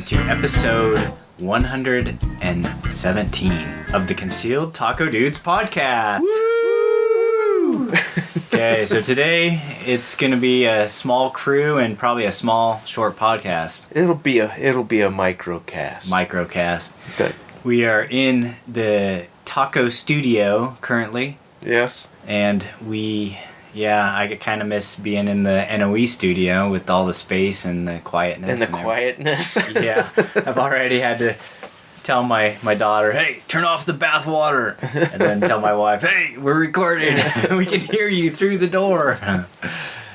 to episode 117 of the Concealed Taco Dudes podcast. Woo! Okay, so today it's going to be a small crew and probably a small, short podcast. It'll be a microcast. Okay. We are in the taco studio currently. Yes. And I kind of miss being in the NOE studio with all the space and the quietness. Yeah, I've already had to tell my daughter, hey, turn off the bath water. And then tell my wife, hey, we're recording. We can hear you through the door.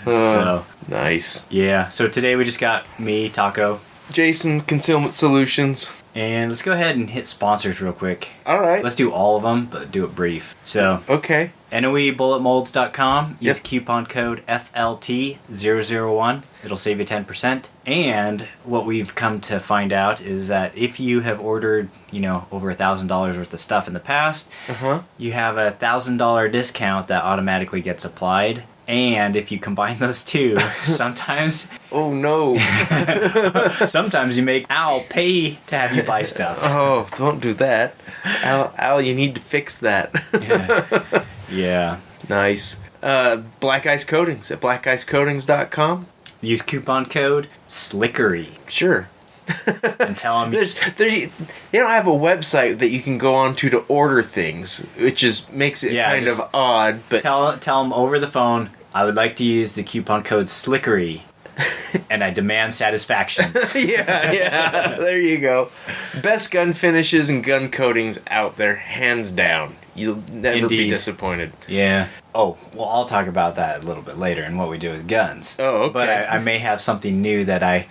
So nice. Yeah, so today we just got me, Taco. Jason, Concealment Solutions. And let's go ahead and hit sponsors real quick. All right. Let's do all of them, but do it brief. So, okay. NOEBulletMolds.com. Use Yep. coupon code FLT001. It'll save you 10%. And what we've come to find out is that if you have ordered, over $1,000 worth of stuff in the past, you have a $1,000 discount that automatically gets applied. And if you combine those two, sometimes... Oh, no. sometimes you make Al pay to have you buy stuff. Oh, don't do that. Al, you need to fix that. Yeah. Nice. Black Ice Coatings at blackicecoatings.com. Use coupon code SLICKERY. Sure. And tell them... they don't have a website that you can go on to order things, which makes it kind of odd. But tell them over the phone, I would like to use the coupon code SLICKERY, and I demand satisfaction. yeah, there you go. Best gun finishes and gun coatings out there, hands down. You'll never be disappointed. Yeah. Oh, well, I'll talk about that a little bit later and what we do with guns. Oh, okay. But I may have something new that I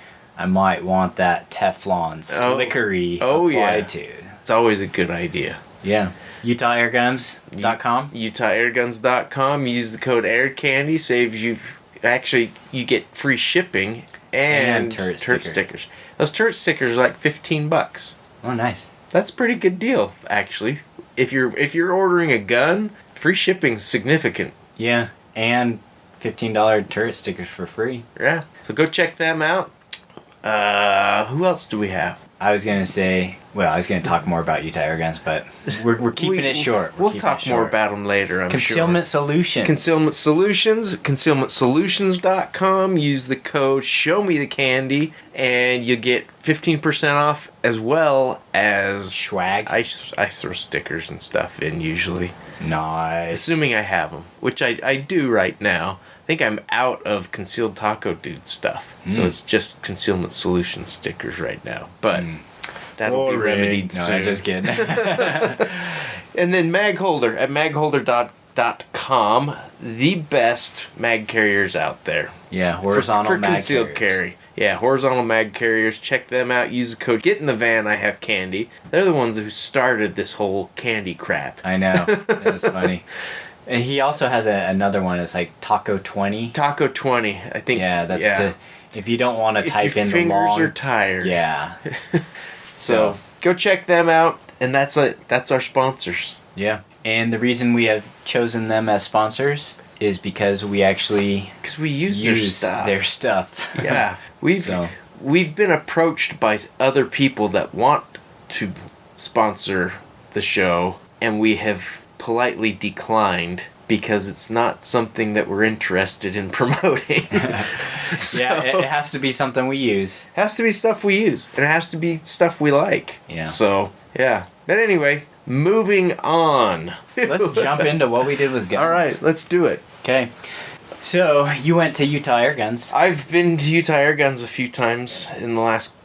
might want that Teflon slickery applied to. It's always a good idea. Yeah. UtahAirGuns.com. UtahAirGuns.com. Use the code AirCandy. Saves you... Actually, you get free shipping and turret stickers. Those turret stickers are like $15. Oh, nice. That's a pretty good deal, actually. If you're ordering a gun, free shipping's significant. Yeah, and $15 turret stickers for free. Yeah. So go check them out. Who else do we have? I was going to talk more about Utah Air Guns, but we're keeping it short. We'll talk more about them later, I'm Concealment sure. Solutions. Concealment Solutions, concealmentsolutions.com. Use the code SHOWMETHECANDY, and you get 15% off as well as... swag. I throw stickers and stuff in usually. Nice. Assuming I have them, which I do right now. I think I'm out of Concealed Taco Dude stuff. So it's just Concealment Solutions stickers right now. But that'll be remedied soon. I'm just kidding. And then mag holder at magholder.com. The best mag carriers out there. Yeah, horizontal mag concealed carry. Yeah, horizontal mag carriers. Check them out. Use the code Get in the Van. I have candy. They're the ones who started this whole candy crap. I know. That's funny. And he also has another one. It's like Taco 20. Taco 20, I think. Yeah, that's to if you don't want to type in the long. Fingers are tired. Yeah. So go check them out, and that's our sponsors. Yeah, and the reason we have chosen them as sponsors is because we actually use their stuff. Yeah, we've been approached by other people that want to sponsor the show, and we have politely declined because it's not something that we're interested in promoting. Yeah, it has to be something we use. Has to be stuff we use, and it has to be stuff we like. Yeah. So, yeah. But anyway, moving on. Let's jump into what we did with guns. All right, let's do it. Okay. So, you went to Utah Air Guns. I've been to Utah Air Guns a few times in the last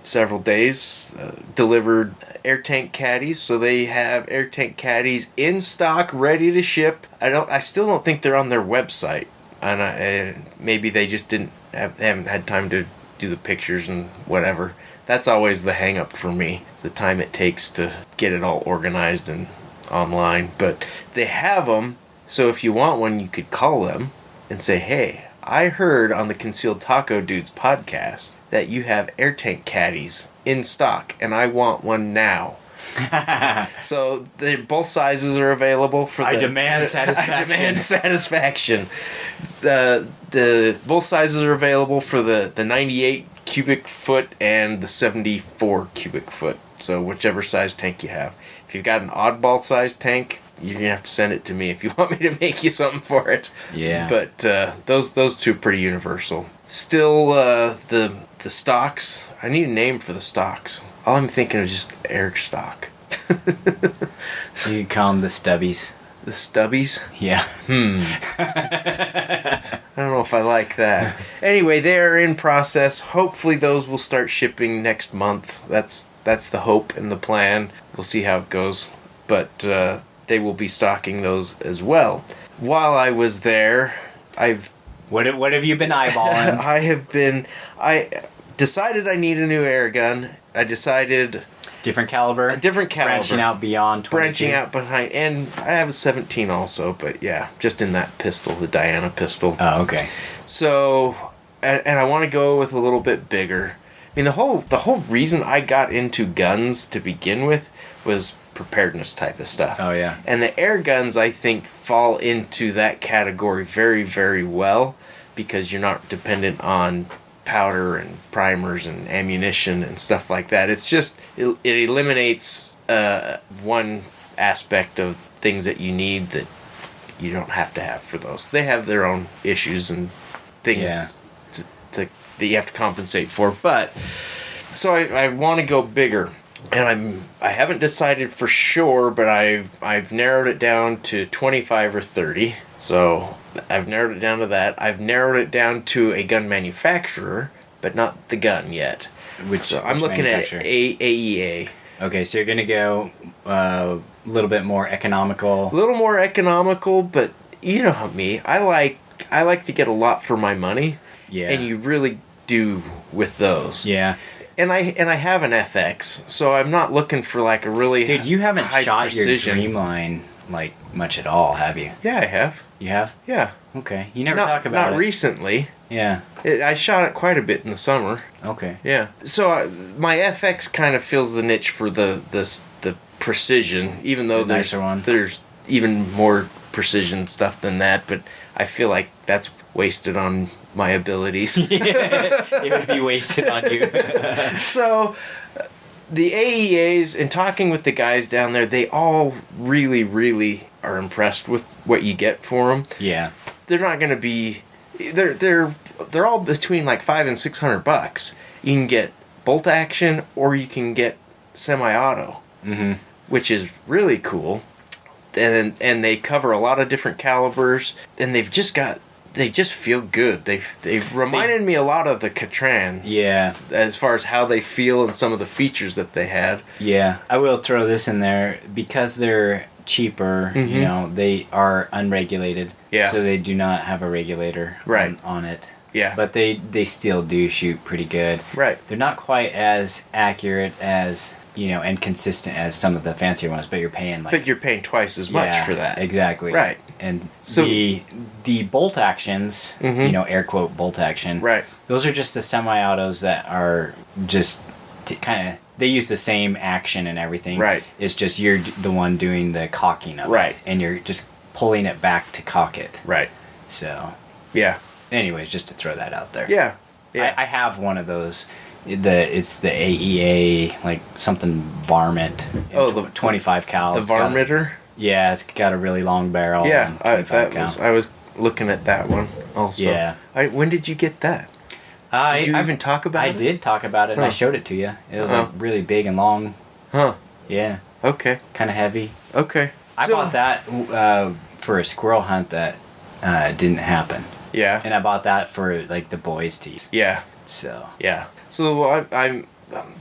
several days. Delivered air tank caddies, so they have air tank caddies in stock, ready to ship. I still don't think they're on their website, and maybe they just they haven't had time to do the pictures and whatever. That's always the hang up for me. It's the time it takes to get it all organized and online. But they have them, so if you want one, you could call them and say, hey, I heard on the Concealed Taco Dudes podcast that you have air tank caddies in stock, and I want one now. So both sizes are available for I demand satisfaction. I demand satisfaction. The both sizes are available for the 98 cubic foot and the 74 cubic foot. So whichever size tank you have. If you've got an oddball size tank, you're gonna have to send it to me if you want me to make you something for it. Yeah. But those two are pretty universal. Still, the stocks. I need a name for the stocks. All I'm thinking is just air stock. So you call them the stubbies. The stubbies? Yeah. I don't know if I like that. Anyway, they are in process. Hopefully those will start shipping next month. That's the hope and the plan. We'll see how it goes. But they will be stocking those as well. While I was there, What have you been eyeballing? I decided I need a new air gun. I decided... Different caliber? A different caliber. Branching out beyond 22? Branching out behind... And I have a 17 also, but yeah, just in that pistol, the Diana pistol. Oh, okay. So, and I want to go with a little bit bigger. I mean, the whole reason I got into guns to begin with was preparedness type of stuff. Oh, yeah. And the air guns, I think, fall into that category very, very well because you're not dependent on powder and primers and ammunition and stuff like that. It's just, it eliminates one aspect of things that you need that you don't have to have for those. They have their own issues and things that you have to compensate for. But, so I want to go bigger. And I haven't decided for sure, but I've narrowed it down to 25 or 30. So I've narrowed it down to that. I've narrowed it down to a gun manufacturer, but not the gun yet. I'm looking at AEA. Okay, so you're gonna go a little bit more economical. A little more economical, but you know me. I like to get a lot for my money. Yeah. And you really do with those. Yeah. And I have an FX, so I'm not looking for like a really Dude, you haven't high shot precision. your Dreamline like much at all, have you? Yeah, I have. You have? Yeah. Okay. You never talk about it. Not recently. Yeah. I shot it quite a bit in the summer. Okay. Yeah. So my FX kind of fills the niche for the precision, even though there's even more precision stuff than that. But I feel like that's wasted on my abilities. It would be wasted on you. So the AEAs, and talking with the guys down there, they all really, really are impressed with what you get for them. Yeah. They're not going to be... They're all between like $500 and $600. You can get bolt action or you can get semi-auto, which is really cool. And they cover a lot of different calibers, and they just feel good. They've reminded me a lot of the Catran. Yeah. As far as how they feel and some of the features that they had. Yeah. I will throw this in there because they're cheaper, you know, they are unregulated. Yeah. So they do not have a regulator on it. Yeah. But they still do shoot pretty good. Right. They're not quite as accurate as, you know, and consistent as some of the fancier ones, but you're paying like... But you're paying twice as much for that. Exactly. Right. And so, the bolt actions, you know, air quote bolt action. Right. Those are just the semi-autos that are just kind of... They use the same action and everything. Right. It's just you're the one doing the cocking of it. And you're just pulling it back to cock it. Right. So... Yeah. Anyways, just to throw that out there. Yeah. Yeah. I have one of those. It's the AEA, like something varmint. Oh, the 25 cal. The varmitter? Yeah, it's got a really long barrel. Yeah, I was looking at that one also. Yeah. When did you get that? Did you even talk about it? I did talk about it, and I showed it to you. It was like really big and long. Huh. Yeah. Okay. Kind of heavy. Okay. I bought that for a squirrel hunt that didn't happen. Yeah. And I bought that for like the boys to use. Yeah. So. Yeah. So I'm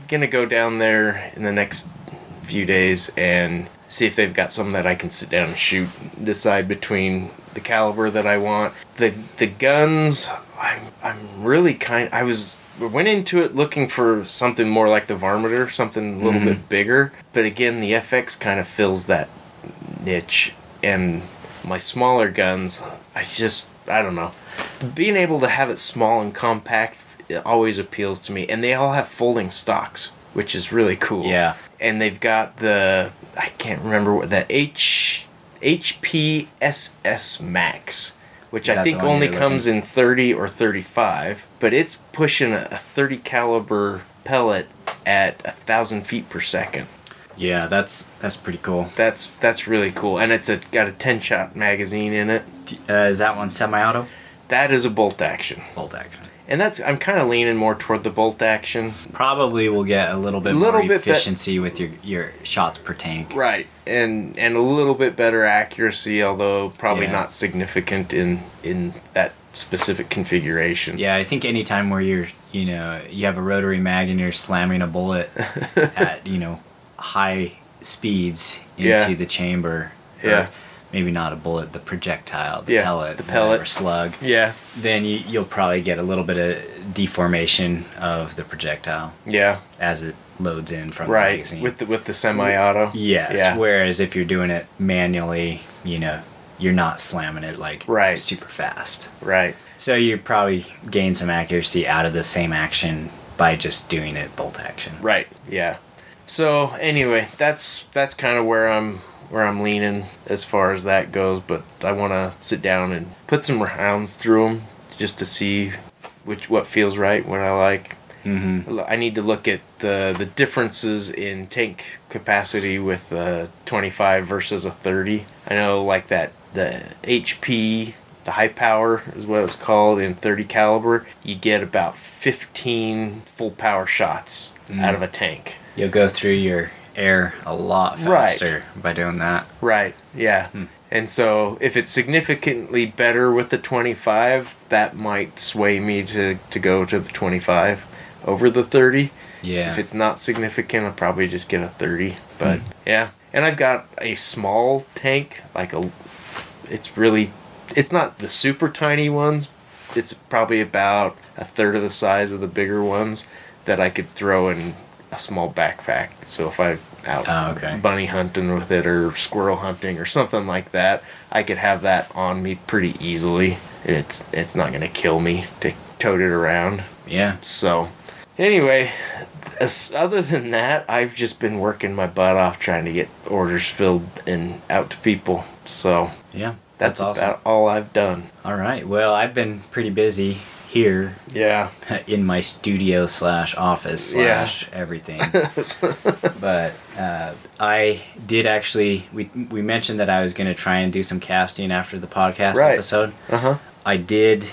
gonna go down there in the next few days and see if they've got some that I can sit down and shoot. Decide between the caliber that I want. The guns. I'm really I went into it looking for something more like the varmitter, something a little bit bigger. But again, the FX kind of fills that niche, and my smaller guns, I don't know. Being able to have it small and compact, it always appeals to me. And they all have folding stocks. which is really cool. Yeah. And they've got I can't remember what, the HPSS Max, which I think only comes in 30 or 35, but it's pushing a 30 caliber pellet at 1,000 feet per second. Yeah, that's pretty cool. That's really cool, and it's got a 10-shot magazine in it. Is that one semi-auto? That is a bolt action. Bolt action. And I'm kind of leaning more toward the bolt action. Probably will get a little bit more efficiency with your shots per tank. Right, and a little bit better accuracy, although probably not significant in that specific configuration. Yeah, I think any time where you have a rotary mag and you're slamming a bullet at high speeds into the chamber. Yeah. Maybe not a bullet, the projectile, the pellet, or slug. Yeah. Then you'll probably get a little bit of deformation of the projectile. Yeah. As it loads in from the magazine. With the semi-auto. Yes. Yeah. Whereas if you're doing it manually, you're not slamming it super fast. Right. So you probably gain some accuracy out of the same action by just doing it bolt action. Right. Yeah. So anyway, that's kind of where I'm leaning as far as that goes, but I want to sit down and put some rounds through them just to see what feels right, what I like. Mm-hmm. I need to look at the differences in tank capacity with a 25 versus a 30. I know like the HP, the high power is what it's called, in 30 caliber, you get about 15 full power shots out of a tank. You'll go through your air a lot faster by doing that. Right, yeah. And so if it's significantly better with the 25, that might sway me to go to the 25 over the 30. Yeah. If it's not significant, I'll probably just get a 30. But yeah. And I've got a small tank, it's not the super tiny ones. It's probably about a third of the size of the bigger ones that I could throw in a small backpack. So if I'm out bunny hunting with it or squirrel hunting or something like that, I could have that on me pretty easily. It's not going to kill me to tote it around. Yeah. So anyway, other than that, I've just been working my butt off trying to get orders filled and out to people. So yeah, that's awesome. About all I've done. All right. Well, I've been pretty busy here. Yeah. In my studio /office / everything. But I did actually, we mentioned that I was going to try and do some casting after the podcast episode. Uh-huh. I did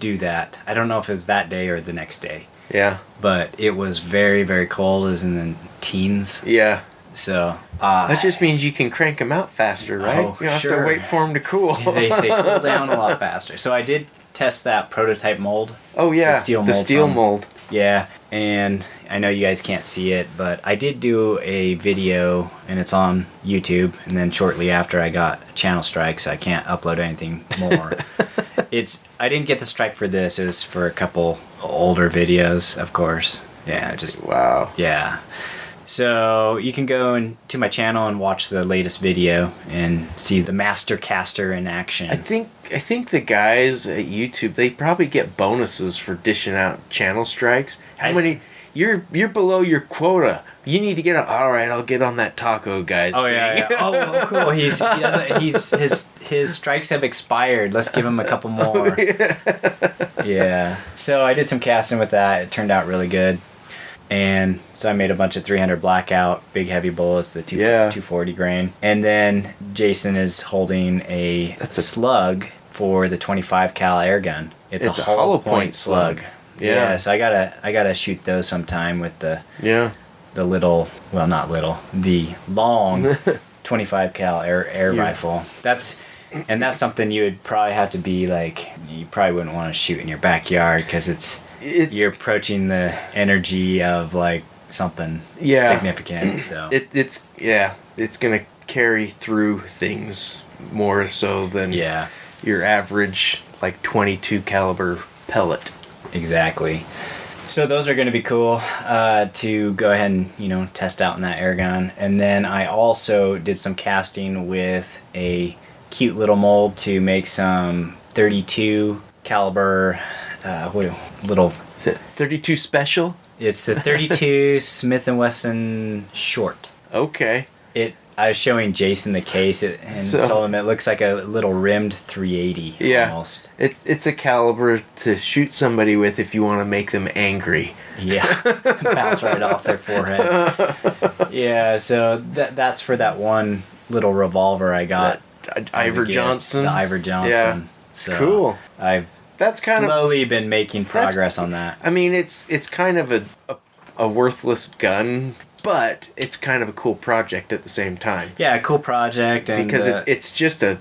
do that. I don't know if it was that day or the next day. Yeah. But it was very, very cold. It was in the teens. Yeah. So that just means you can crank them out faster, right? Oh, you don't have to wait for them to cool. they cool down a lot faster. So I did test that prototype mold. Oh yeah, the steel mold. Yeah, and I know you guys can't see it, but I did do a video, and it's on YouTube. And then shortly after, I got a channel strike, so I can't upload anything more. I didn't get the strike for this. It was for a couple older videos, of course. Yeah, wow. Yeah. So you can go to my channel and watch the latest video and see the master caster in action. I think the guys at YouTube, they probably get bonuses for dishing out channel strikes. How many? You're below your quota. You need to get on. All right, I'll get on that taco guy's thing. Yeah. Oh, cool. His strikes have expired. Let's give him a couple more. Yeah. So I did some casting with that. It turned out really good. And so I made a bunch of 300 blackout, big heavy bullets, the 240 grain. And then Jason is holding a slug for the 25 cal air gun. It's a hollow point slug. Yeah. So I gotta shoot those sometime with the little, well, not little, the long 25 cal air rifle. That's something you would probably have to be like, you probably wouldn't want to shoot in your backyard because you're approaching the energy of like something significant. So it's gonna carry through things more so than your average like 22 caliber pellet. Exactly. So those are going to be cool to go ahead and test out in that air gun. And then I also did some casting with a cute little mold to make some 32 caliber little. Is it 32 special? It's a 32 Smith & Wesson short. Okay. I was showing Jason the case and told him it looks like a little rimmed 380 almost. It's a caliber to shoot somebody with if you want to make them angry. Yeah, bounce right off their forehead. Yeah, so that's for that one little revolver I got. Iver Johnson. The Iver Johnson. Yeah. So cool. That's slowly been making progress on that. I mean, it's kind of a worthless gun, but it's kind of a cool project at the same time. Yeah, a cool project, and because it's just a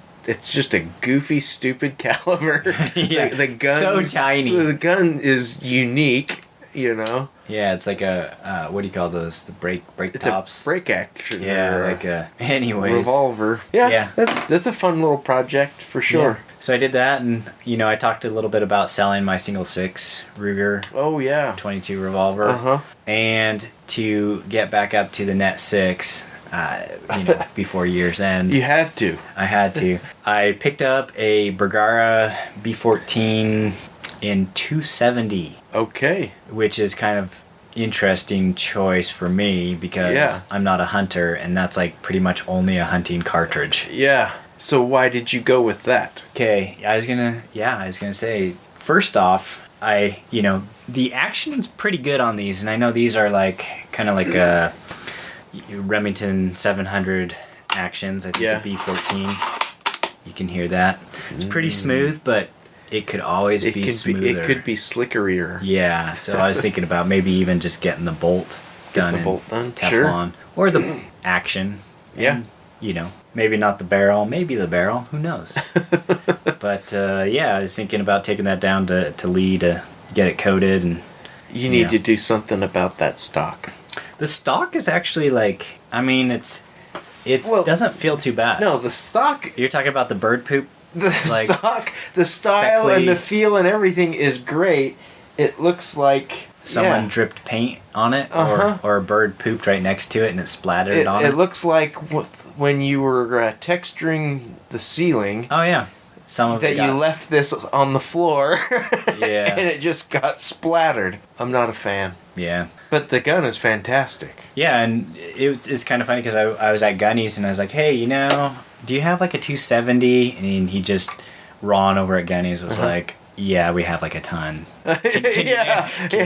goofy, stupid caliber. Yeah, the gun so tiny. The gun is unique, you know. Yeah, it's like a what do you call those? The break it's tops. A break action. Yeah, like a revolver. Yeah, that's a fun little project for sure. Yeah. So I did that, and I talked a little bit about selling my single 6 Ruger. Oh yeah. 22 revolver. And to get back up to the net 6, before year's end. You had to. I had to. I picked up a Bergara B14 in 270. Okay. Which is kind of interesting choice for me because I'm not a hunter, and that's like pretty much only a hunting cartridge. Yeah. So why did you go with that? Okay, I was gonna say, first off, the action's pretty good on these, and I know these are kind of like a Remington 700 actions. I think the B14, you can hear that. It's pretty smooth, but it could always be smoother. It could be slickerier. Yeah, so I was thinking about maybe even just getting the bolt done. Teflon. Sure. Or the action. Yeah. And, maybe not the barrel, maybe the barrel, who knows. But I was thinking about taking that down to Lee to get it coated. And you need to do something about that stock. The stock is actually doesn't feel too bad. No, the stock. You're talking about the bird poop? The stock, the style and the feel and everything is great. It looks like someone dripped paint on it, or a bird pooped right next to it and it splattered on it. It looks like when you were texturing the ceiling. Oh yeah, some of that you left this on the floor. Yeah, and it just got splattered. I'm not a fan. Yeah, but the gun is fantastic. Yeah, and it's kind of funny because I was at Gunny's and I was like, hey, do you have like a 270? And he just, Ron over at Gunny's was like, yeah, we have like a ton. Can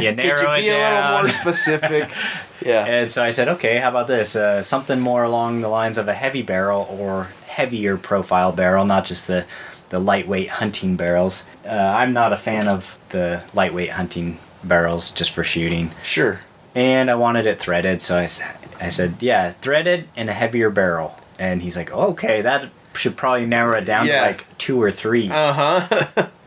you narrow it down? Could you be a little more specific? Yeah. And so I said, okay, how about this? Something more along the lines of a heavy barrel or heavier profile barrel, not just the lightweight hunting barrels. I'm not a fan of the lightweight hunting barrels just for shooting. Sure. And I wanted it threaded, so I said, yeah, threaded and a heavier barrel. And he's like, oh, okay, that should probably narrow it down to like 2 or 3.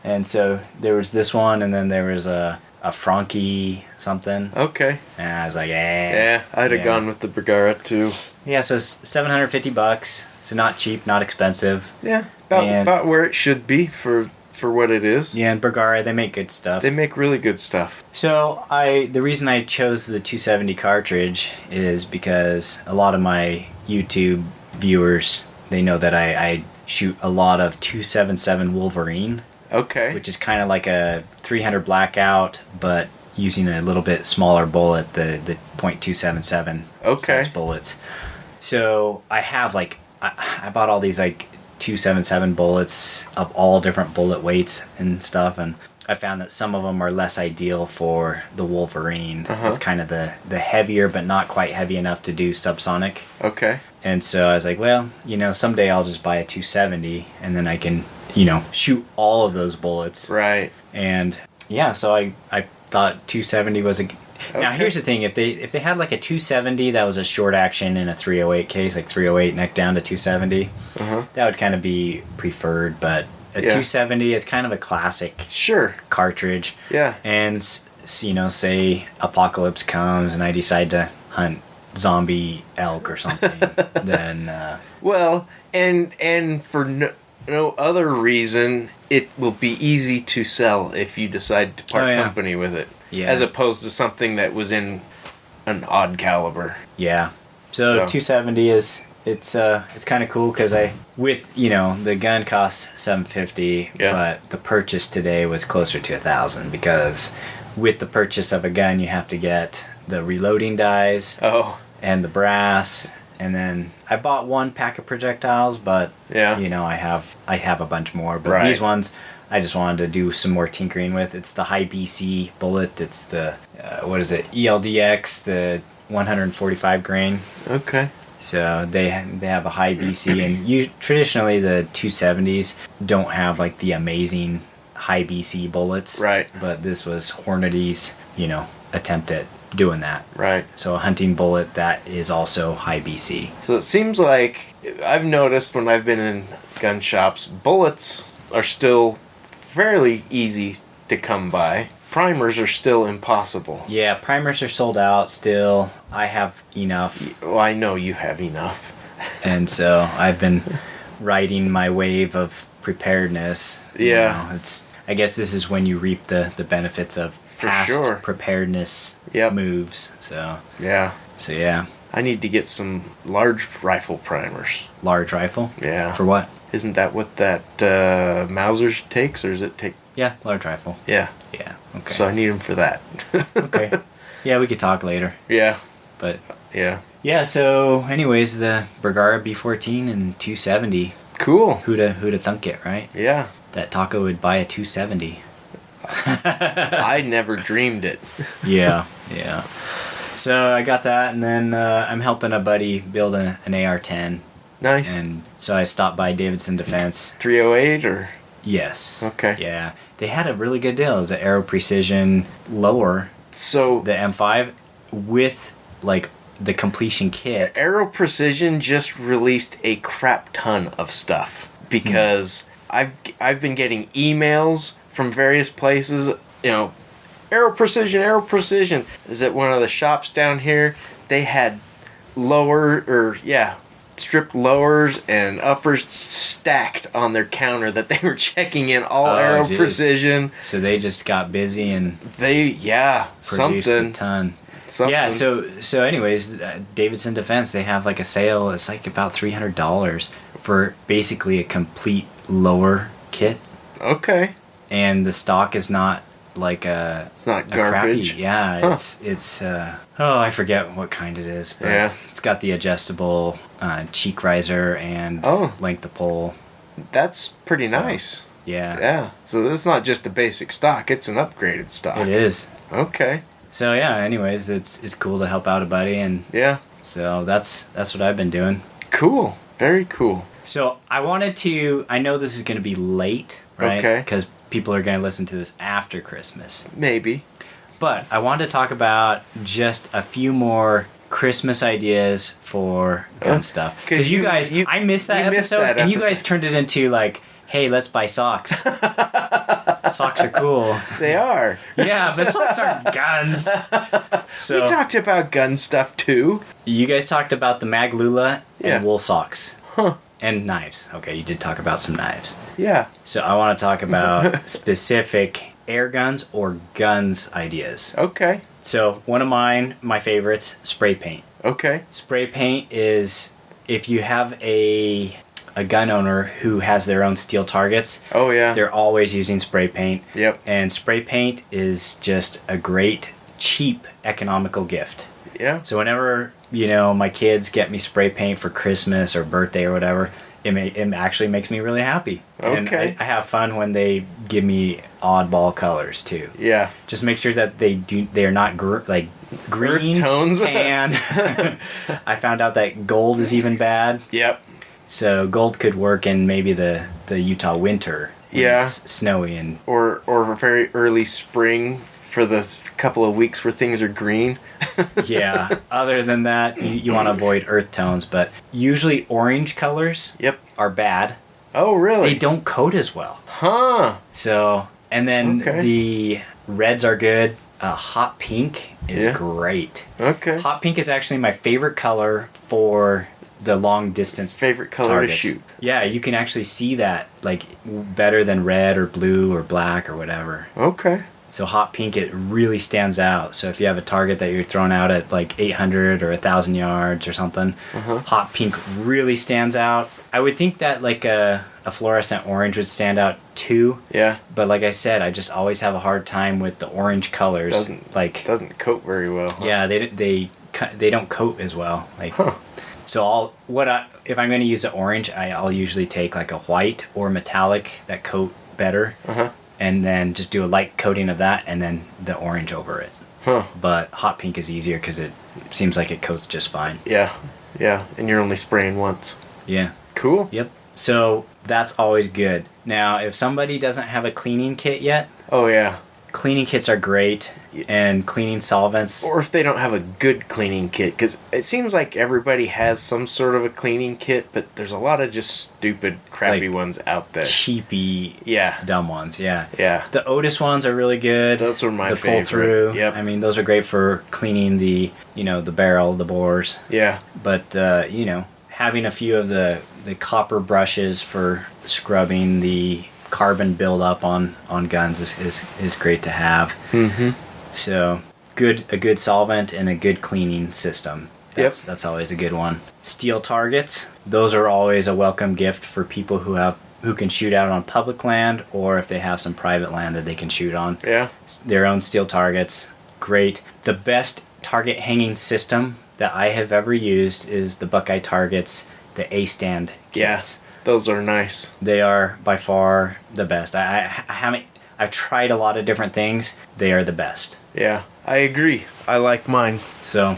And so there was this one, and then there was a Franke something. Okay. And I was like, yeah, I'd have gone with the Bergara too. Yeah, so it's $750, so not cheap, not expensive. Yeah, about where it should be for what it is. Yeah, and Bergara, they make good stuff. They make really good stuff. So the reason I chose the 270 cartridge is because a lot of my YouTube viewers, they know that I shoot a lot of 277 Wolverine. Okay. Which is kind of like a 300 blackout, but using a little bit smaller bullet, the .277 size bullets. So I have I bought all these 277 bullets of all different bullet weights and stuff, and I found that some of them are less ideal for the Wolverine. It's kind of the heavier, but not quite heavy enough to do subsonic. Okay. And so I was like, well, someday I'll just buy a 270, and then I can, shoot all of those bullets. Right. And yeah, so I thought 270 was a... Okay. Now here's the thing: if they had like a 270 that was a short action in a 308 case, like 308 neck down to 270, that would kind of be preferred. But a 270 is kind of a classic cartridge. Yeah. And say apocalypse comes and I decide to hunt zombie elk or something, then well, and for no other reason, it will be easy to sell if you decide to part company with it. Yeah. As opposed to something that was in an odd caliber. Yeah. So 270 it's kind of cool because the gun costs $750, but the purchase today was closer to $1,000 because with the purchase of a gun, you have to get the reloading dies. Oh. And the brass. And then I bought one pack of projectiles, but you know, I have a bunch more. But these ones, I just wanted to do some more tinkering with. It's the high BC bullet. It's the ELDX, the 145 grain. Okay. So they have a high BC, and traditionally the 270s don't have like the amazing high BC bullets. Right. But this was Hornady's, you know, attempt at doing that. Right. So a hunting bullet that is also high BC. So it seems like I've noticed when I've been in gun shops, bullets are still fairly easy to come by. Primers are still impossible. Yeah, primers are sold out still. I have enough. Well, I know you have enough. And so I've been riding my wave of preparedness. Yeah. You know, I guess this is when you reap the benefits of past preparedness moves. So yeah. I need to get some large rifle primers. Large rifle? Yeah. For what? Isn't that what that Mauser takes, or does it take? Yeah, large rifle. Yeah. Yeah. Okay. So I need them for that. Okay. Yeah, we could talk later. Yeah. But yeah. Yeah. So, anyways, the Bergara B14 and 270. Cool. Who'da thunk it, right? Yeah. That Taco would buy a 270. I never dreamed it. Yeah. So I got that, and then I'm helping a buddy build an AR-10. Nice. And so I stopped by Davidson Defense. 308 or? Yes. Okay. Yeah. They had a really good deal. It was an Aero Precision lower. So the M5 with like the completion kit. Aero Precision just released a crap ton of stuff because I've been getting emails from various places, you know, Aero Precision. Is at one of the shops down here. They had stripped lowers and uppers stacked on their counter that they were checking in all Aero Precision. So they just got busy and produced a ton. Something. Yeah, so anyways, Davidson Defense, they have like a sale. It's like about $300 for basically a complete lower kit. Okay. And the stock is not like it's not garbage. Crappy, yeah, it's I forget what kind it is, but it's got the adjustable cheek riser and length of pole. That's pretty nice. Yeah. Yeah. So it's not just a basic stock, it's an upgraded stock. It is. Okay. So yeah, anyways, it's cool to help out a buddy, and so that's what I've been doing. Cool. Very cool. So I know this is going to be late, right? Okay. Because people are going to listen to this after Christmas. Maybe. But I wanted to talk about just a few more Christmas ideas for gun stuff. Because you guys, I missed that episode, and you guys turned it into like, hey, let's buy socks. Socks are cool. They are. Yeah, but socks aren't guns. So we talked about gun stuff too. You guys talked about the Maglula and wool socks. Huh. And knives. Okay, you did talk about some knives. Yeah. So I want to talk about specific air guns or guns ideas. Okay. So one of my favorites, spray paint. Okay. Spray paint is if you have a gun owner who has their own steel targets. Oh yeah. They're always using spray paint. Yep. And spray paint is just a great, cheap, economical gift. Yeah. So whenever, my kids get me spray paint for Christmas or birthday or whatever, it actually makes me really happy. Okay. And I have fun when they give me oddball colors too. Yeah. Just make sure that they're not green, earth tones, tan. I found out that gold is even bad. Yep. So gold could work in maybe the Utah winter. When it's snowy and or very early spring for the couple of weeks where things are green. Yeah. Other than that, you want to avoid earth tones, but usually orange colors are bad. Oh, really? They don't coat as well. Huh. So, and then the reds are good. Hot pink is great. Okay. Hot pink is actually my favorite color for the long distance favorite color targets. To shoot. Yeah, you can actually see that like better than red or blue or black or whatever. Okay. So hot pink, it really stands out. So if you have a target that you're throwing out at like 800 or 1,000 yards or something, hot pink really stands out. I would think that like a fluorescent orange would stand out too. Yeah. But like I said, I just always have a hard time with the orange colors. Doesn't coat very well. Huh? Yeah, they don't coat as well. Like, so if I'm going to use an orange, I'll usually take like a white or metallic that coat better. And then just do a light coating of that, and then the orange over it. But hot pink is easier because it seems like it coats just fine. Yeah, and you're only spraying once. Yeah. Cool. Yep. So that's always good. Now, if somebody doesn't have a cleaning kit yet... Oh, yeah. Cleaning kits are great, and cleaning solvents. Or if they don't have a good cleaning kit, because it seems like everybody has some sort of a cleaning kit, but there's a lot of just stupid, crappy ones out there. Cheapy, dumb ones, yeah. Yeah. The Otis ones are really good. Those are my favorite. The pull-through. Yep. I mean, those are great for cleaning the barrel, the bores. Yeah. But, having a few of the copper brushes for scrubbing the carbon buildup on guns is great to have. So a good solvent and a good cleaning system. That's always a good one. Steel targets, those are always a welcome gift for people who can shoot out on public land, or if they have some private land that they can shoot on. Yeah. Their own steel targets, great. The best target hanging system that I have ever used is the Buckeye Targets, the A-stand kits. Yeah. Those are nice. They are by far the best. I've tried a lot of different things. They are the best. Yeah, I agree. I like mine. So,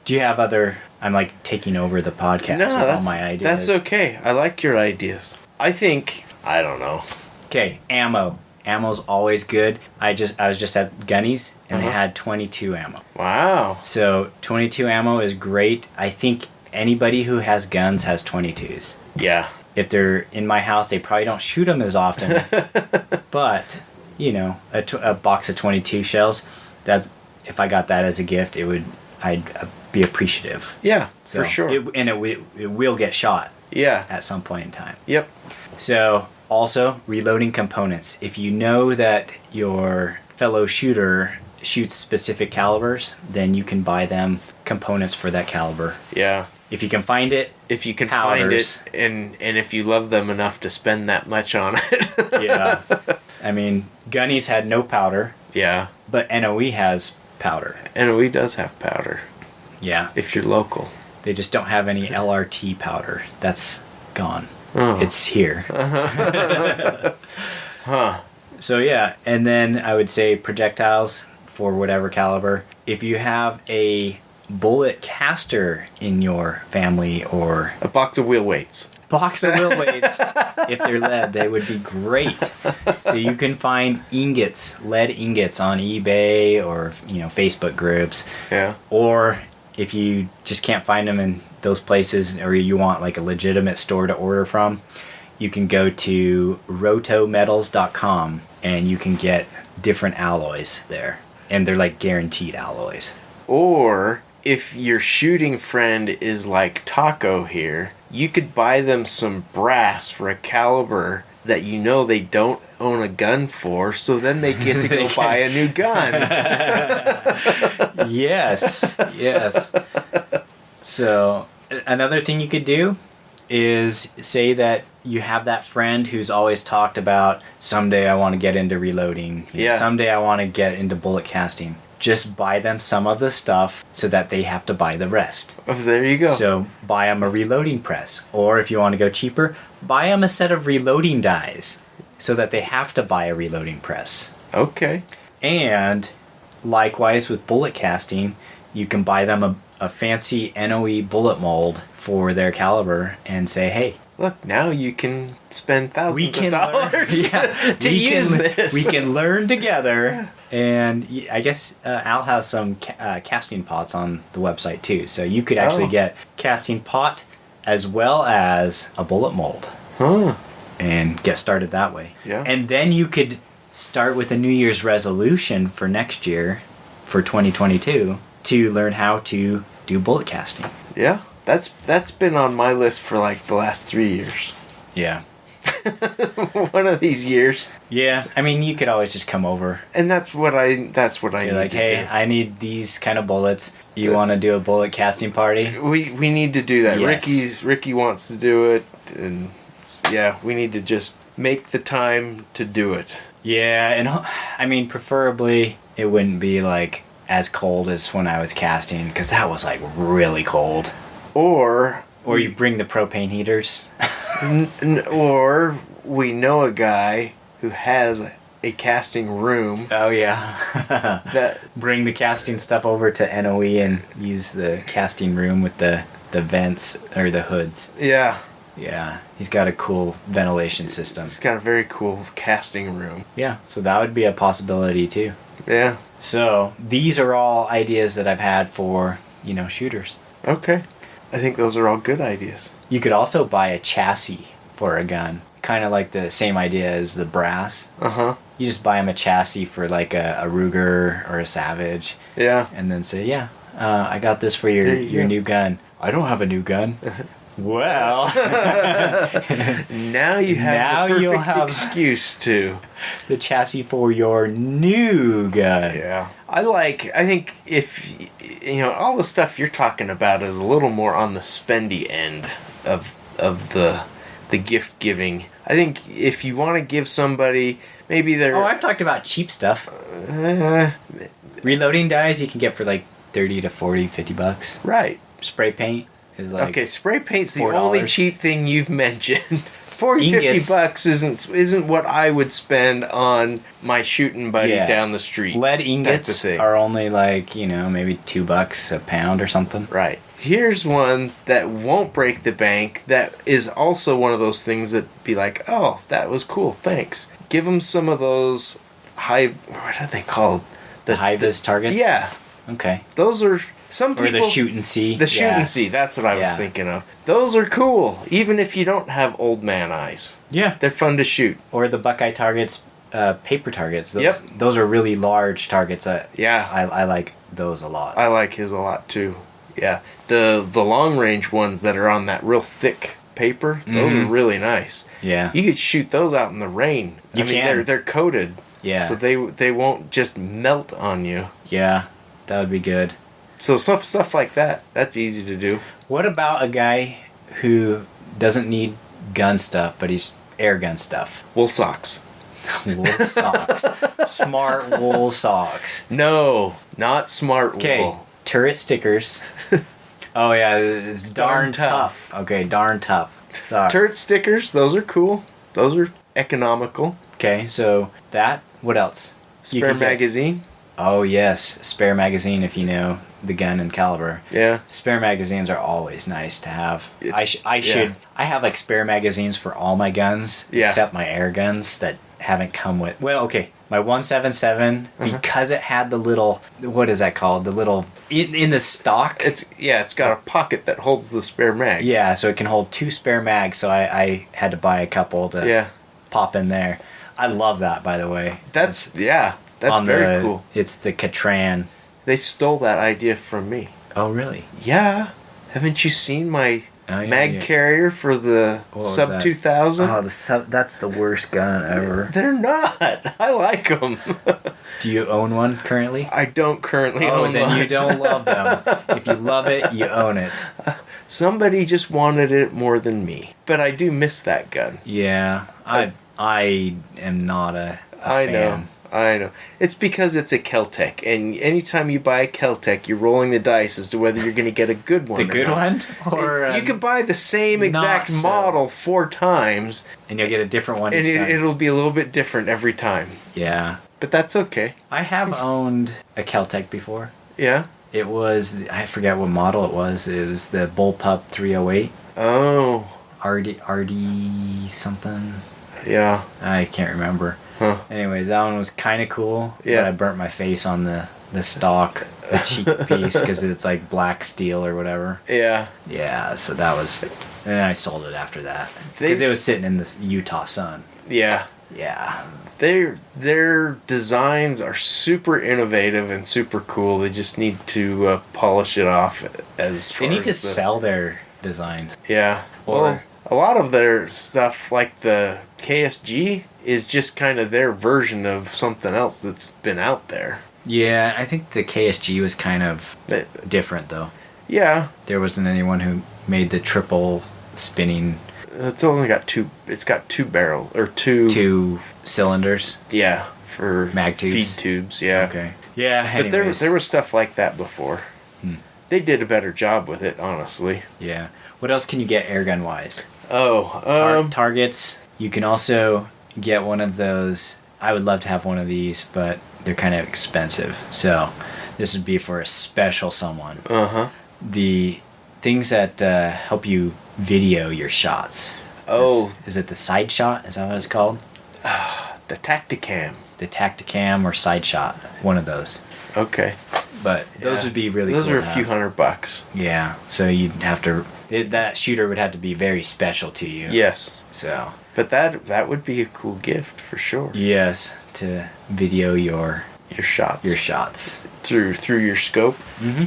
do you have other... I'm like taking over the podcast with all my ideas. That's okay. I like your ideas. I don't know. Okay, ammo. Ammo's always good. I was just at Gunny's, and they had 22 ammo. Wow. So, 22 ammo is great. I think anybody who has guns has 22s. Yeah. If they're in my house, they probably don't shoot them as often. But, a box of 22 shells, if I got that as a gift, I'd be appreciative. Yeah, for sure. It will get shot. Yeah. At some point in time. Yep. So, also, reloading components. If you know that your fellow shooter shoots specific calibers, then you can buy them components for that caliber. Yeah. If you can find it, find it, and if you love them enough to spend that much on it. Yeah. I mean, Gunny's had no powder. Yeah. But NOE has powder. NOE does have powder. Yeah. If you're local. They just don't have any LRT powder. That's gone. Oh. It's here. Huh. So yeah, and then I would say projectiles for whatever caliber. If you have a bullet caster in your family, or a box of wheel weights. If they're lead, they would be great. So you can find lead ingots on eBay or Facebook groups. Yeah. Or if you just can't find them in those places, or you want like a legitimate store to order from, you can go to rotometals.com and you can get different alloys there, and they're like guaranteed alloys. Or if your shooting friend is like Taco here, you could buy them some brass for a caliber that they don't own a gun for, so then they get to go buy a new gun. Yes. So, another thing you could do is say that you have that friend who's always talked about, someday I want to get into reloading. Someday I want to get into bullet casting. Just buy them some of the stuff so that they have to buy the rest. Oh, there you go. So buy them a reloading press. Or if you want to go cheaper, buy them a set of reloading dies so that they have to buy a reloading press. Okay. And likewise with bullet casting, you can buy them a fancy NOE bullet mold for their caliber and say, hey, look, now you can spend thousands of dollars to use this. We can learn together. And I guess Al has some casting pots on the website too. So you could actually get casting pot as well as a bullet mold. Huh. And get started that way. Yeah. And then you could start with a New Year's resolution for next year, for 2022, to learn how to do bullet casting. Yeah. That's been on my list for like the last 3 years. Yeah. one of these years. Yeah, I mean, you could always just come over. And that's what I You're need like, to hey, do. I need these kind of bullets. You want to do a bullet casting party? We need to do that. Yes. Ricky wants to do it, and we need to just make the time to do it. Yeah, and I mean, preferably it wouldn't be like as cold as when I was casting, because that was like really cold. Or you bring the propane heaters. Or we know a guy who has a casting room. Oh yeah. That bring the casting stuff over to NOE and use the casting room with the vents or the hoods. Yeah. Yeah, he's got a cool ventilation system. He's got a very cool casting room. Yeah, so that would be a possibility too. Yeah. So these are all ideas that I've had for, shooters. Okay. I think those are all good ideas. You could also buy a chassis for a gun. Kind of like the same idea as the brass. Uh-huh. You just buy them a chassis for like a Ruger or a Savage. Yeah. And then say, I got this for your new gun. I don't have a new gun. Well. now you have the perfect excuse to. The chassis for your new gun. Yeah. I think if, all the stuff you're talking about is a little more on the spendy end of the gift giving. I think if you want to give somebody, maybe they're... Oh, I've talked about cheap stuff. Reloading dies you can get for like 30 to 40, $50. Right. Spray paint is like okay, spray paint's $4. the only cheap thing you've mentioned. 40, $50 isn't what I would spend on my shooting buddy down the street. Lead ingots are only like, maybe $2 a pound or something. Right. Here's one that won't break the bank that is also one of those things that be like, oh, that was cool, thanks. Give them some of those what are they called? The high-vis targets? Yeah. Okay. Those are... Some people, or the shoot and see. The shoot and see, that's what I was thinking of. Those are cool, even if you don't have old man eyes. Yeah. They're fun to shoot. Or the Buckeye targets, paper targets. Yep. Those are really large targets. Yeah. I like those a lot. I like his a lot too. Yeah. The long range ones that are on that real thick paper, those are really nice. Yeah. You could shoot those out in the rain. You can. They're coated. Yeah. So they won't just melt on you. Yeah. That would be good. So stuff like that, that's easy to do. What about a guy who doesn't need gun stuff, but he's air gun stuff? Wool socks. Wool socks. Smart wool socks. No, not smart wool. Okay, turret stickers. Oh yeah, it's darn tough. Okay, darn tough. Sorry. Turret stickers, those are cool. Those are economical. Okay, so that, what else? Spare magazine. Oh yes, spare magazine if you know the gun and caliber. Yeah. Spare magazines are always nice to have. I have like spare magazines for all my guns except my air guns that haven't come with. Well, okay, my 177 because it had the little, what is that called? The little in the stock. It's got a pocket that holds the spare mag. Yeah, so it can hold 2 spare mags. So I had to buy a couple to pop in there. I love that, by the way. That's very cool. It's the Catran. They stole that idea from me. Oh, really? Yeah. Haven't you seen my mag carrier for the Sub 2000? Oh, that's the worst gun ever. They're not. I like them. Do you own one currently? I don't currently own one. Oh, then you don't love them. If you love it, you own it. Somebody just wanted it more than me. But I do miss that gun. Yeah. I am not a fan. I know. It's because it's a Kel-Tec, and anytime you buy a Kel-Tec, you're rolling the dice as to whether you're going to get a good one. The good one? Or you could buy the same exact model 4 times, and you'll get a different one each time. And it'll be a little bit different every time. Yeah. But that's okay. I have owned a Kel-Tec before. Yeah? It was, I forget what model it was. It was the Bullpup 308. Oh. RD something. Yeah. I can't remember. Huh. Anyways, that one was kind of cool. Yeah. But I burnt my face on the stock, the cheek piece, because it's like black steel or whatever. Yeah. Yeah, so that was... And then I sold it after that. Because it was sitting in the Utah sun. Yeah. Yeah. Their designs are super innovative and super cool. They just need to polish it off as far They need to sell their designs. Yeah. Or A lot of their stuff, like the KSG, is just kind of their version of something else that's been out there. Yeah, I think the KSG was kind of different, though. Yeah. There wasn't anyone who made the triple spinning. It's only got two. It's got two cylinders. Yeah, for mag tubes. Feed tubes. Yeah. Okay. Yeah. But there was stuff like that before. They did a better job with it, honestly. Yeah. What else can you get airgun wise? Targets. You can also get one of those. I would love to have one of these, but they're kind of expensive. So this would be for a special someone. The things that help you video your shots. Oh. Is it the side shot? Is that what it's called? The Tacticam. The Tacticam or side shot. One of those. Okay. But those would be really cool. Those are a few $100. Yeah. So you'd have to... that shooter would have to be very special to you. Yes. So... But that would be a cool gift for sure. Yes. To video your shots. Your shots. Through your scope. Mm-hmm.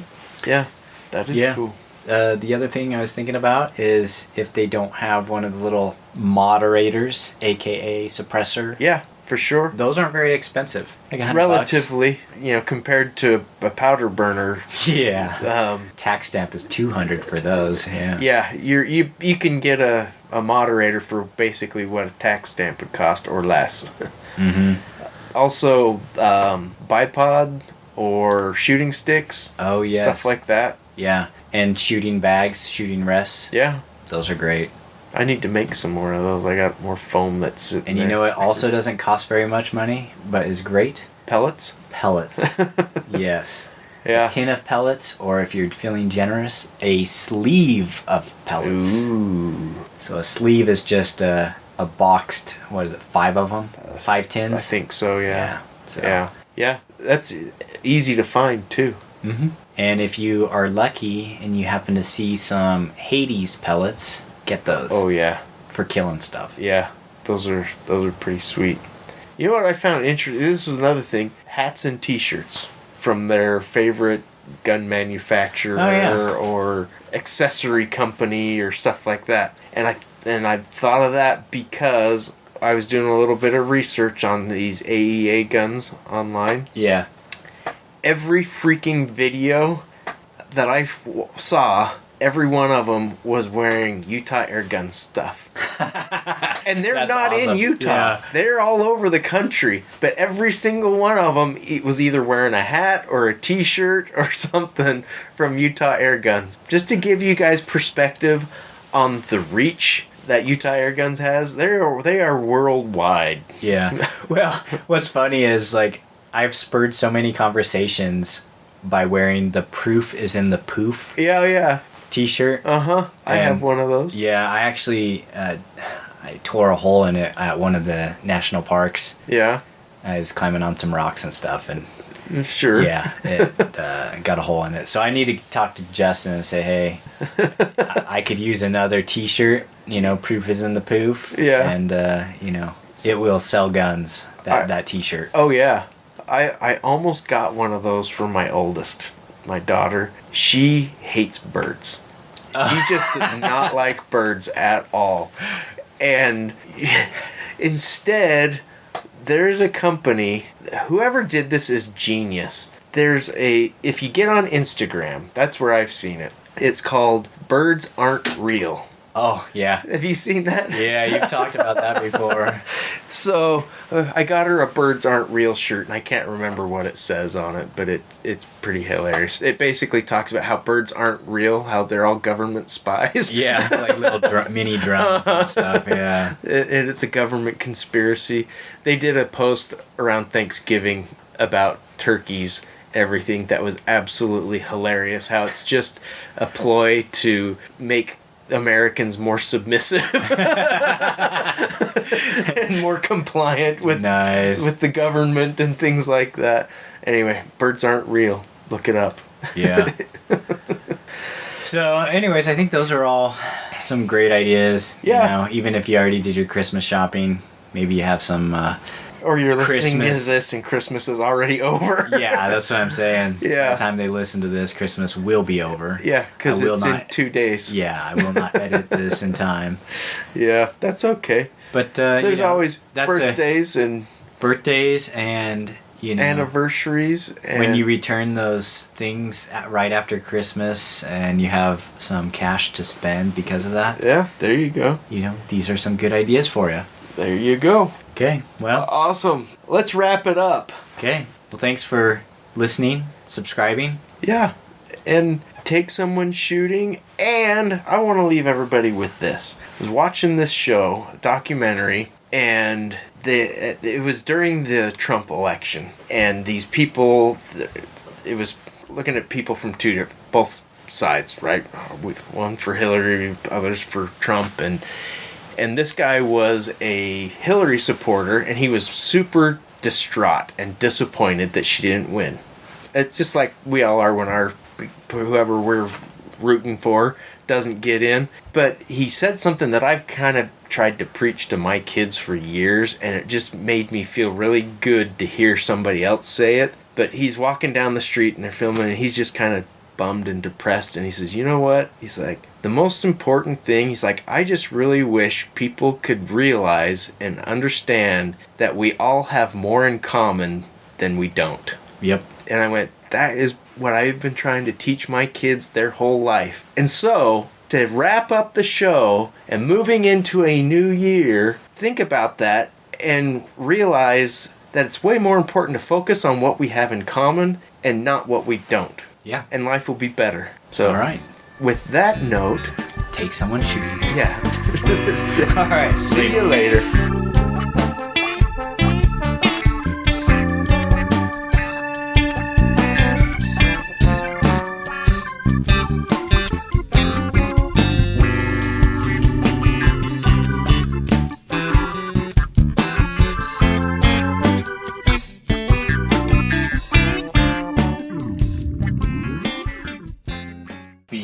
Yeah. That is cool. The other thing I was thinking about is if they don't have one of the little moderators, aka suppressor. Yeah, for sure. Those aren't very expensive. Like $100. Relatively, compared to a powder burner. Yeah. Tax stamp is $200 for those. Yeah. Yeah, you can get a moderator for basically what a tax stamp would cost or less. Mm-hmm. Also, bipod or shooting sticks. Oh yes. Stuff like that. Yeah. And shooting bags, shooting rests. Yeah. Those are great. I need to make some more of those. I got more foam that's sitting And you know it also doesn't cost very much money, but is great? Pellets? Pellets. Yes. Yeah. A tin of pellets, or if you're feeling generous, a sleeve of pellets. Ooh. So a sleeve is just a boxed, 5 of them? 5 tins? I think so, yeah. So. Yeah. That's easy to find, too. Mm-hmm. And if you are lucky and you happen to see some Hades pellets, get those. Oh yeah. For killing stuff. Yeah, those are pretty sweet. You know what I found interesting? This was another thing. Hats and T-shirts from their favorite gun manufacturer or accessory company or stuff like that. And I thought of that because I was doing a little bit of research on these AEA guns online. Yeah. Every freaking video that I saw, every one of them was wearing Utah Airgun stuff. And they're not awesome. In Utah. Yeah. They're all over the country. But every single one of them was either wearing a hat or a T-shirt or something from Utah Airguns. Just to give you guys perspective on the reach that Utah Airguns has, they are worldwide. Yeah. Well, what's funny is, I've spurred so many conversations by wearing the proof is in the poof. Yeah. T-shirt. I have one of those. Yeah, I actually I tore a hole in it at one of the national parks. Yeah. I was climbing on some rocks and stuff, and sure. Yeah, it got a hole in it. So I need to talk to Justin and say, hey, I could use another T-shirt. Proof is in the poof. Yeah. And it will sell guns. That T-shirt. Oh yeah. I almost got one of those for my oldest, my daughter. She hates birds. She just did not like birds at all. And instead, there's a company, whoever did this is genius. If you get on Instagram, that's where I've seen it. It's called Birds Aren't Real. Oh, yeah. Have you seen that? Yeah, you've talked about that before. So, I got her a Birds Aren't Real shirt, and I can't remember what it says on it, but it's pretty hilarious. It basically talks about how birds aren't real, how they're all government spies. Yeah, like little mini drones and stuff, yeah. And it's a government conspiracy. They did a post around Thanksgiving about turkeys, everything that was absolutely hilarious, how it's just a ploy to make Americans more submissive and more compliant with the government and things like that. Anyway, birds aren't real. Look it up. Yeah. So, anyways, I think those are all some great ideas. Yeah. Even if you already did your Christmas shopping, maybe you have some Or you're listening to this and Christmas is already over. Yeah, that's what I'm saying. Yeah. By the time they listen to this, Christmas will be over. Yeah, because it's in 2 days. Yeah, I will not edit this in time. Yeah, that's okay. But there's always birthdays and anniversaries. And when you return those things right after Christmas and you have some cash to spend because of that. Yeah, there you go. These are some good ideas for you. There you go. Okay, well. Awesome. Let's wrap it up. Okay. Well, thanks for listening, subscribing. Yeah, and take someone shooting. And I want to leave everybody with this. I was watching this show, a documentary, and it was during the Trump election, and these people, it was looking at people from both sides, right? With one for Hillary, others for Trump, and this guy was a Hillary supporter, and he was super distraught and disappointed that she didn't win. It's just like we all are when whoever we're rooting for doesn't get in. But he said something that I've kind of tried to preach to my kids for years, and it just made me feel really good to hear somebody else say it. But he's walking down the street and they're filming, and he's just kind of bummed and depressed, and he says, you know what? He's like, the most important thing, he's like, I just really wish people could realize and understand that we all have more in common than we don't. Yep. And I went, that is what I've been trying to teach my kids their whole life. And so, to wrap up the show and moving into a new year, think about that and realize that it's way more important to focus on what we have in common and not what we don't. Yeah. And life will be better. So, all right. With that note, take someone shooting. Yeah. All right. See you later.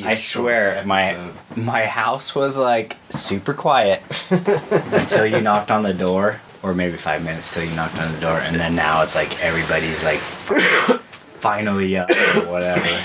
I swear, my house was like super quiet until you knocked on the door, or maybe 5 minutes till you knocked on the door, and then now it's like everybody's like finally up or whatever.